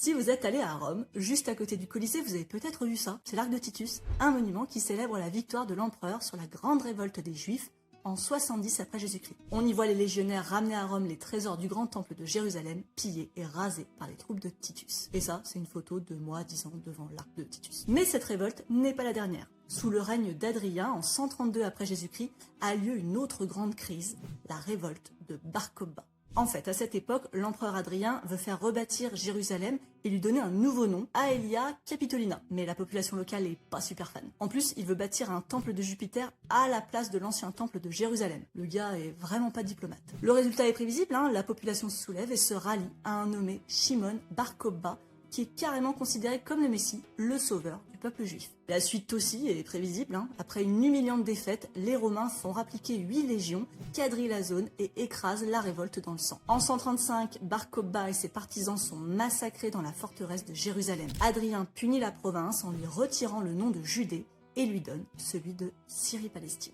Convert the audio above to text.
Si vous êtes allé à Rome, juste à côté du Colisée, vous avez peut-être vu ça. C'est l'Arc de Titus, un monument qui célèbre la victoire de l'empereur sur la grande révolte des Juifs en 70 après Jésus-Christ. On y voit les légionnaires ramener à Rome les trésors du grand temple de Jérusalem, pillés et rasés par les troupes de Titus. Et ça, c'est une photo de moi 10 ans devant l'arc de Titus. Mais cette révolte n'est pas la dernière. Sous le règne d'Adrien, en 132 après Jésus-Christ, a lieu une autre grande crise, la révolte de Bar Kokhba. En fait, à cette époque, l'empereur Adrien veut faire rebâtir Jérusalem et lui donner un nouveau nom, Aelia Capitolina. Mais la population locale est pas super fan. En plus, il veut bâtir un temple de Jupiter à la place de l'ancien temple de Jérusalem. Le gars est vraiment pas diplomate. Le résultat est prévisible, la population se soulève et se rallie à un nommé Shimon Bar Kokhba, qui est carrément considéré comme le Messie, le sauveur du peuple juif. La suite aussi est prévisible. Après une humiliante défaite, les Romains font rappliquer 8 légions, quadrillent la zone et écrasent la révolte dans le sang. En 135, Bar Kokhba et ses partisans sont massacrés dans la forteresse de Jérusalem. Adrien punit la province en lui retirant le nom de Judée et lui donne celui de Syrie-Palestine.